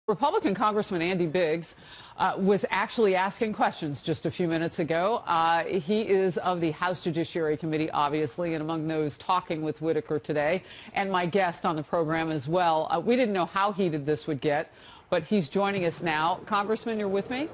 Republican Congressman Andy Biggs was actually asking questions just a few minutes ago. He is of the House Judiciary Committee, obviously, and among those talking with Whitaker today, and my guest on the program as well. We didn't know how heated this would get, but he's joining us now. Congressman, you're with me?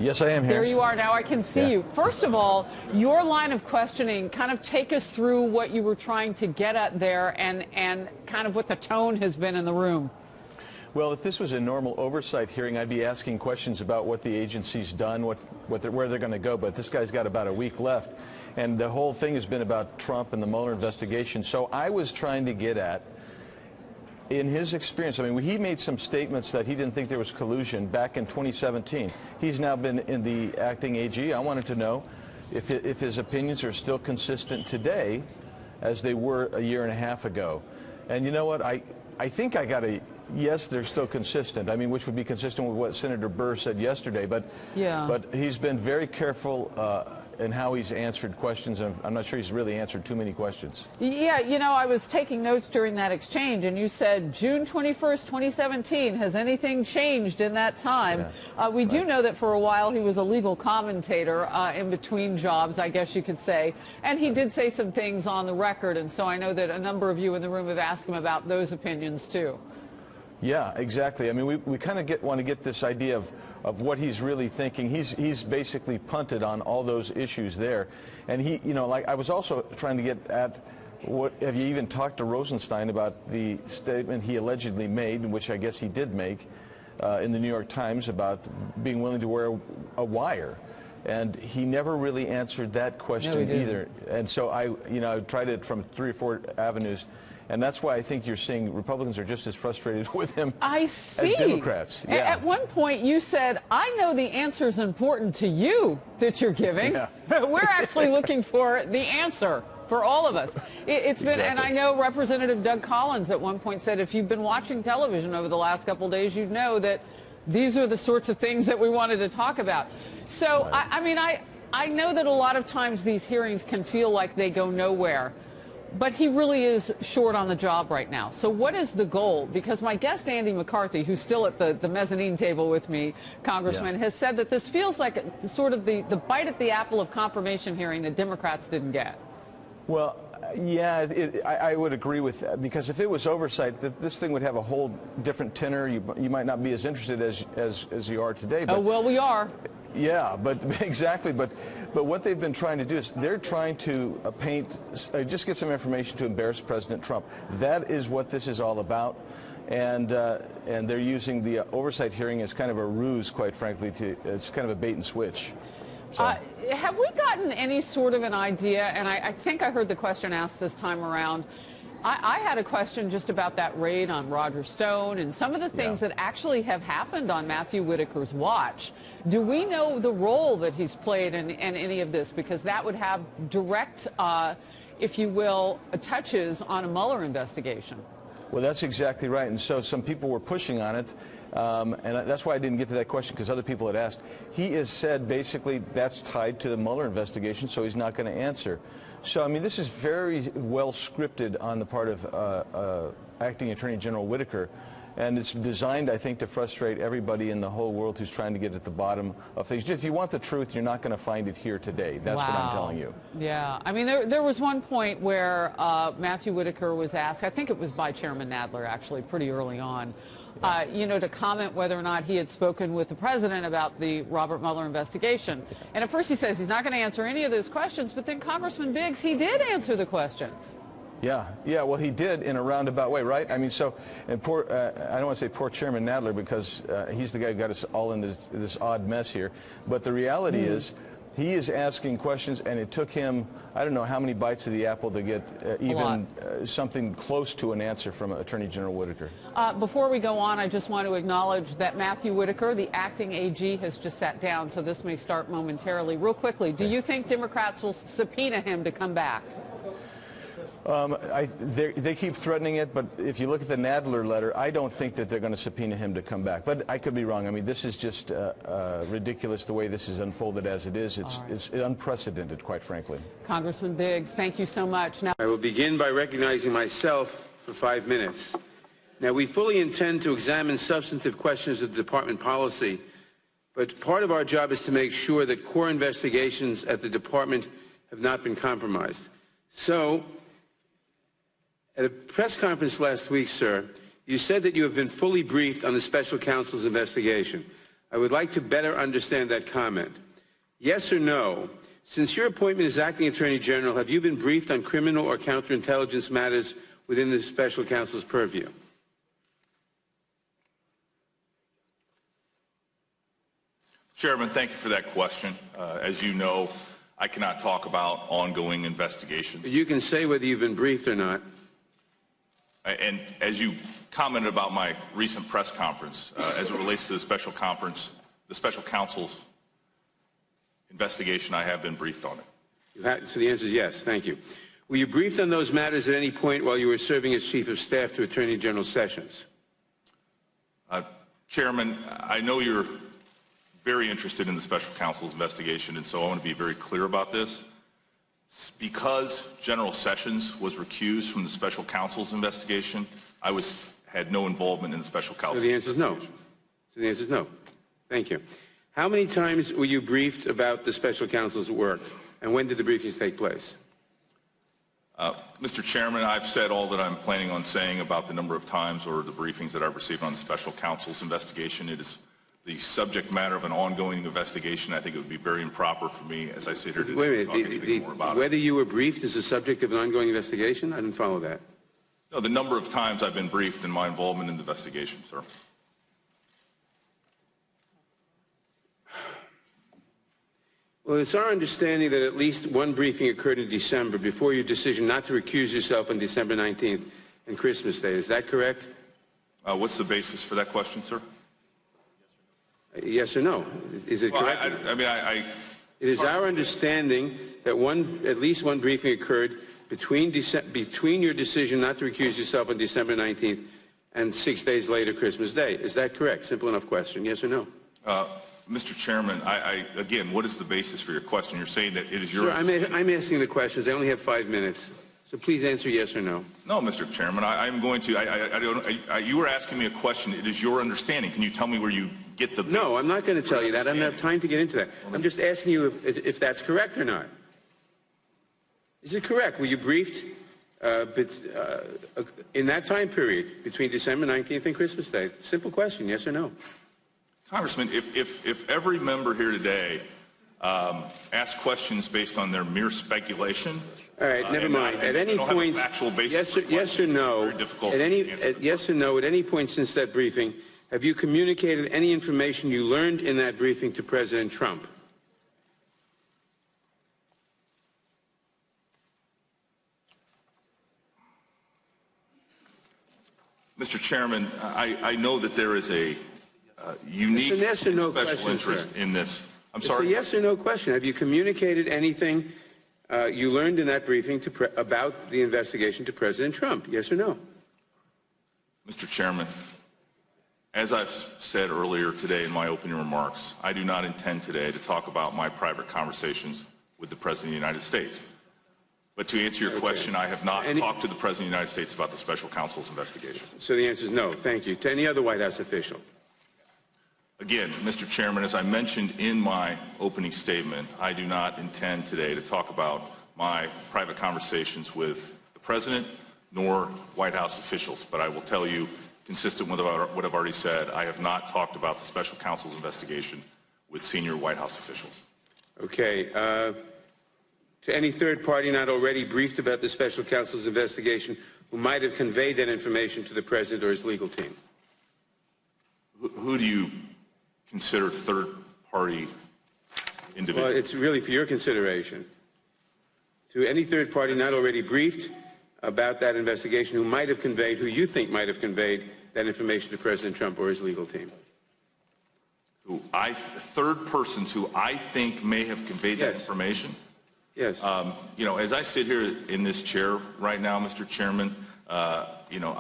Yes, I am here. There you are. Now I can see you. First of all, your line of questioning, kind of take us through what you were trying to get at there and kind of what the tone has been in the room. Well, if this was a normal oversight hearing, I'd be asking questions about what the agency's done, where they're going to go. But this guy's got about a week left, and the whole thing has been about Trump and the Mueller investigation. So I was trying to get at, in his experience, I mean, he made some statements that he didn't think there was collusion back in 2017. He's now been in the acting AG. I wanted to know if his opinions are still consistent today as they were a year and a half ago. And you know what? I think I got a yes, they're still consistent. I mean, which would be consistent with what Senator Burr said yesterday. But he's been very careful in how he's answered questions, and I'm not sure he's really answered too many questions. Yeah, you know, I was taking notes during that exchange, and you said June 21st, 2017. Has anything changed in that time? Yeah, we do know that for a while he was a legal commentator in between jobs, I guess you could say, and he did say some things on the record, and so I know that a number of you in the room have asked him about those opinions too. Yeah, exactly. I mean, we kind of want to get this idea of what he's really thinking. He's basically punted on all those issues there. And he, you know, like I was also trying to get at what, have you even talked to Rosenstein about the statement he allegedly made, which I guess he did make in the New York Times about being willing to wear a wire? And he never really answered that question either. And so I tried it from 3 or 4 avenues. And that's why I think you're seeing Republicans are just as frustrated with him as Democrats. Yeah. At one point you said, I know the answer is important to you that you're giving. Yeah. We're actually looking for the answer for all of us. It's been, and I know Representative Doug Collins at one point said, if you've been watching television over the last couple of days, you'd know that these are the sorts of things that we wanted to talk about. So, right. I mean, I know that a lot of times these hearings can feel like they go nowhere. But he really is short on the job right now. So what is the goal? Because my guest, Andy McCarthy, who's still at the mezzanine table with me, Congressman, has said that this feels like sort of the bite at the apple of confirmation hearing that Democrats didn't get. Well, yeah, I would agree with that, because if it was oversight, this thing would have a whole different tenor. You might not be as interested as you are today. But, oh, well, we are. Yeah, but exactly. But what they've been trying to do is they're trying to just get some information to embarrass President Trump. That is what this is all about. And they're using the oversight hearing as kind of a ruse, quite frankly. It's kind of a bait and switch. So. Have we gotten any sort of an idea, and I think I heard the question asked this time around, I had a question just about that raid on Roger Stone and some of the things that actually have happened on Matthew Whitaker's watch. Do we know the role that he's played in any of this? Because that would have direct, if you will, touches on a Mueller investigation. Well, that's exactly right. And so some people were pushing on it. And that's why I didn't get to that question, because other people had asked. He has said basically that's tied to the Mueller investigation, so he's not going to answer. So, I mean, this is very well scripted on the part of Acting Attorney General Whitaker, and it's designed, I think, to frustrate everybody in the whole world who's trying to get at the bottom of things. If you want the truth, you're not going to find it here today. That's what I'm telling you. Yeah. I mean, there was one point where Matthew Whitaker was asked, I think it was by Chairman Nadler, actually, pretty early on, you know, to comment whether or not he had spoken with the president about the Robert Mueller investigation. And at first he says he's not going to answer any of those questions, but then Congressman Biggs, he did answer the question. Yeah, well, he did in a roundabout way, right? I mean, so, and poor, I don't want to say poor Chairman Nadler, because he's the guy who got us all in this odd mess here. But the reality is, he is asking questions, and it took him, I don't know how many bites of the apple to get even something close to an answer from Attorney General Whitaker. Before we go on, I just want to acknowledge that Matthew Whitaker, the acting AG, has just sat down, so this may start momentarily. Real quickly, do you think Democrats will subpoena him to come back? They keep threatening it, but if you look at the Nadler letter, I don't think that they're going to subpoena him to come back. But I could be wrong. I mean, this is just ridiculous the way this is unfolded as it is. It's unprecedented, quite frankly. Congressman Biggs, thank you so much. Now, I will begin by recognizing myself for 5 minutes. Now, we fully intend to examine substantive questions of department policy, but part of our job is to make sure that core investigations at the department have not been compromised. So, at a press conference last week, sir, you said that you have been fully briefed on the special counsel's investigation. I would like to better understand that comment. Yes or no? Since your appointment as acting Attorney General, have you been briefed on criminal or counterintelligence matters within the special counsel's purview? Chairman, thank you for that question. As you know, I cannot talk about ongoing investigations. You can say whether you've been briefed or not. And as you commented about my recent press conference, as it relates to the special counsel's investigation, I have been briefed on it. So the answer is yes. Thank you. Were you briefed on those matters at any point while you were serving as Chief of Staff to Attorney General Sessions? Chairman, I know you're very interested in the special counsel's investigation, and so I want to be very clear about this. Because General Sessions was recused from the special counsel's investigation, I had no involvement in the special counsel's investigation. So the answer is no. Thank you. How many times were you briefed about the special counsel's work, and when did the briefings take place? Mr. Chairman, I've said all that I'm planning on saying about the number of times or the briefings that I've received on the special counsel's investigation. It is the subject matter of an ongoing investigation. I think it would be very improper for me, as I sit here today, to talk anything more about it. Whether you were briefed is the subject of an ongoing investigation? I didn't follow that. No, the number of times I've been briefed in my involvement in the investigation, sir. Well, it's our understanding that at least one briefing occurred in December before your decision not to recuse yourself on December 19th and Christmas Day. Is that correct? What's the basis for that question, sir? Yes or no? Is it correct? It is our understanding that at least one briefing occurred between your decision not to recuse yourself on December 19th and 6 days later, Christmas Day. Is that correct? Simple enough question. Yes or no? Mr. Chairman, again, what is the basis for your question? You're saying that it is your... Sure, I'm asking the questions. I only have 5 minutes. So please answer yes or no. No, Mr. Chairman, I'm going to... you were asking me a question. It is your understanding. Can you tell me where you get the... No, I'm not going to tell you that. I don't have time to get into that. I'm just asking you if that's correct or not. Is it correct? Were you briefed in that time period between December 19th and Christmas Day? Simple question, yes or no? Congressman, if every member here today asks questions based on their mere speculation... All right, never mind. At any point, yes or no, at any point since that briefing, have you communicated any information you learned in that briefing to President Trump? Mr. Chairman, I know that there is a unique and special interest in this. I'm sorry? It's a yes or no question. Have you communicated anything you learned in that briefing about the investigation to President Trump? Yes or no? Mr. Chairman, as I've said earlier today in my opening remarks, I do not intend today to talk about my private conversations with the President of the United States. But to answer your question, I have not talked to the President of the United States about the special counsel's investigation. So the answer is no. Thank you. To any other White House official? Again, Mr. Chairman, as I mentioned in my opening statement, I do not intend today to talk about my private conversations with the President nor White House officials. But I will tell you, consistent with what I've already said, I have not talked about the special counsel's investigation with senior White House officials. Okay. To any third party not already briefed about the special counsel's investigation who might have conveyed that information to the President or his legal team? Who do you consider third-party individuals? Well, it's really for your consideration. To any third party not already briefed about that investigation who might have conveyed, who you think might have conveyed that information to President Trump or his legal team? Third persons who I think may have conveyed that information? Yes. You know, as I sit here in this chair right now, Mr. Chairman, you know,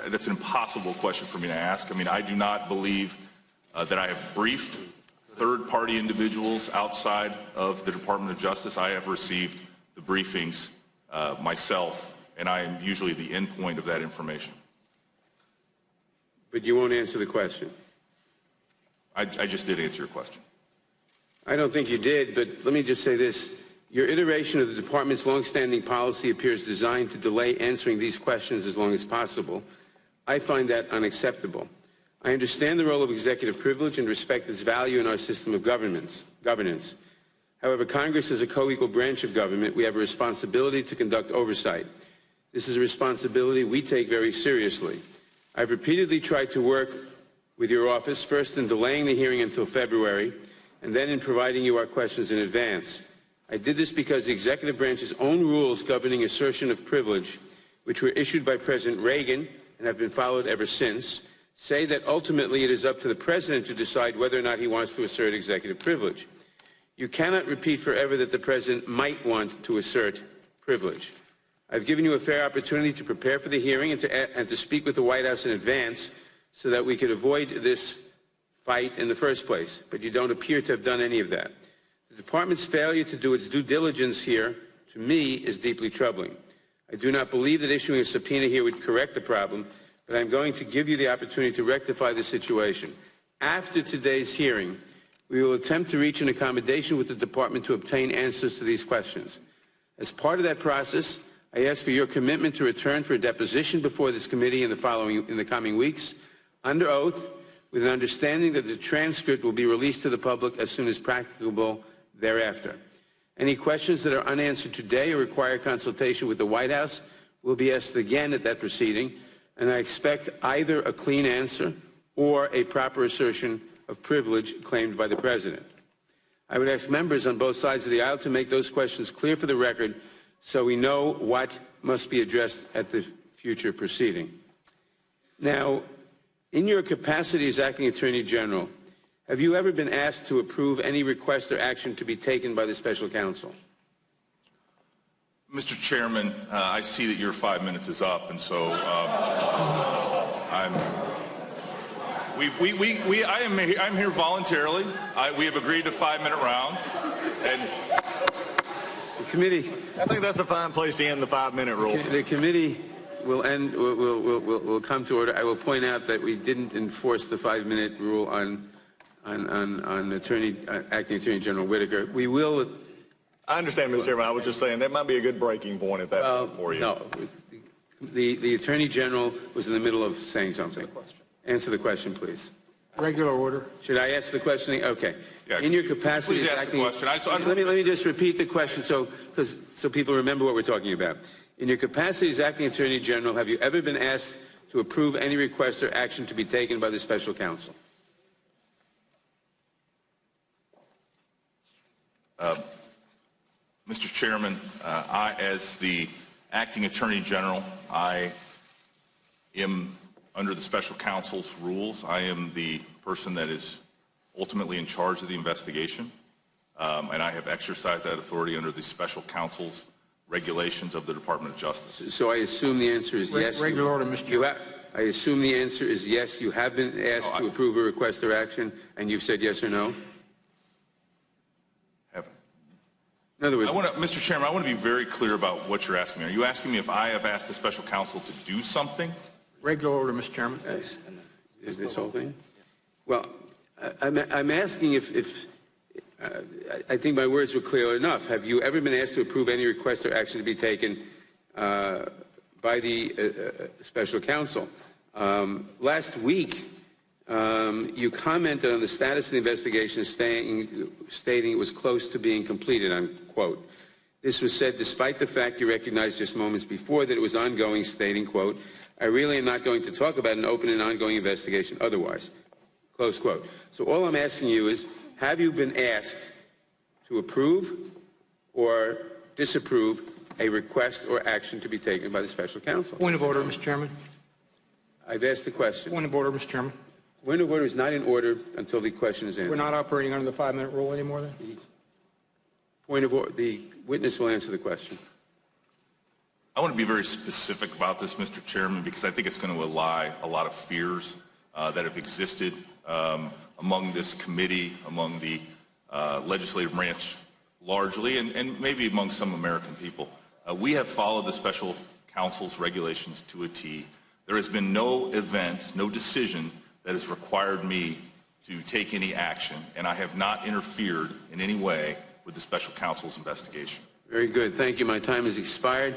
that's an impossible question for me to ask. I mean, I do not believe that I have briefed third-party individuals outside of the Department of Justice. I have received the briefings myself, and I am usually the endpoint of that information. but you won't answer the question. I just did answer your question. I don't think you did, but let me just say this. Your iteration of the department's longstanding policy appears designed to delay answering these questions as long as possible. I find that unacceptable. I understand the role of executive privilege and respect its value in our system of governance. However, Congress is a co-equal branch of government. We have a responsibility to conduct oversight. This is a responsibility we take very seriously. I've repeatedly tried to work with your office, first in delaying the hearing until February, and then in providing you our questions in advance. I did this because the executive branch's own rules governing assertion of privilege, which were issued by President Reagan and have been followed ever since, say that ultimately it is up to the president to decide whether or not he wants to assert executive privilege. You cannot repeat forever that the president might want to assert privilege. I've given you a fair opportunity to prepare for the hearing and to speak with the White House in advance so that we could avoid this fight in the first place, but you don't appear to have done any of that. The department's failure to do its due diligence here, to me, is deeply troubling. I do not believe that issuing a subpoena here would correct the problem, but I'm going to give you the opportunity to rectify the situation. After today's hearing, we will attempt to reach an accommodation with the department to obtain answers to these questions. As part of that process, I ask for your commitment to return for a deposition before this committee in the coming weeks, under oath, with an understanding that the transcript will be released to the public as soon as practicable thereafter. Any questions that are unanswered today or require consultation with the White House will be asked again at that proceeding, and I expect either a clean answer or a proper assertion of privilege claimed by the President. I would ask members on both sides of the aisle to make those questions clear for the record so we know what must be addressed at the future proceeding. Now, in your capacity as Acting Attorney General, have you ever been asked to approve any request or action to be taken by the Special Counsel? Mr. Chairman, I see that your 5 minutes is up, and so I'm here voluntarily. We have agreed to 5-minute rounds, and the committee. I think that's a fine place to end the 5-minute rule. The committee will come to order. I will point out that we didn't enforce the 5-minute rule on Acting Attorney General Whitaker. We will. I understand, Mr. Chairman. I was just saying that might be a good breaking point at that point for you. No, the Attorney General was in the middle of saying something. Answer the question, please. Regular order. Should I ask the question? Okay. Yeah, in your capacity please as ask acting, the question. let me just repeat the question so people remember what we're talking about. In your capacity as Acting Attorney General, have you ever been asked to approve any request or action to be taken by the Special Counsel? Mr. Chairman, as the Acting Attorney General, I am under the Special Counsel's rules. I am the person that is ultimately in charge of the investigation, and I have exercised that authority under the Special Counsel's regulations of the Department of Justice. So I assume the answer is yes. Regular order, Mr. Chairman. I assume the answer is yes. You have been asked to approve a request or action, and you've said yes or no? In other words, Mr. Chairman, I want to be very clear about what you're asking me. Are you asking me if I have asked the Special Counsel to do something? Regular order, Mr. Chairman. Is this whole thing? Well, I'm asking if I think my words were clear enough. Have you ever been asked to approve any request or action to be taken by the Special Counsel? Last week, you commented on the status of the investigation, stating it was close to being completed, unquote. This was said despite the fact you recognized just moments before that it was ongoing, stating, quote, I really am not going to talk about an open and ongoing investigation otherwise, close quote. So all I'm asking you is, have you been asked to approve or disapprove a request or action to be taken by the Special Counsel? Point of order, Mr. Chairman. I've asked the question. Point of order, Mr. Chairman. Point of order is not in order until the question is answered. We're not operating under the 5-minute rule anymore, then? Point of order. The witness will answer the question. I want to be very specific about this, Mr. Chairman, because I think it's going to allay a lot of fears that have existed among this committee, among the legislative branch largely, and maybe among some American people. We have followed the Special Counsel's regulations to a T. There has been no event, no decision that has required me to take any action, and I have not interfered in any way with the special counsel's investigation. Very good. Thank you. My time has expired.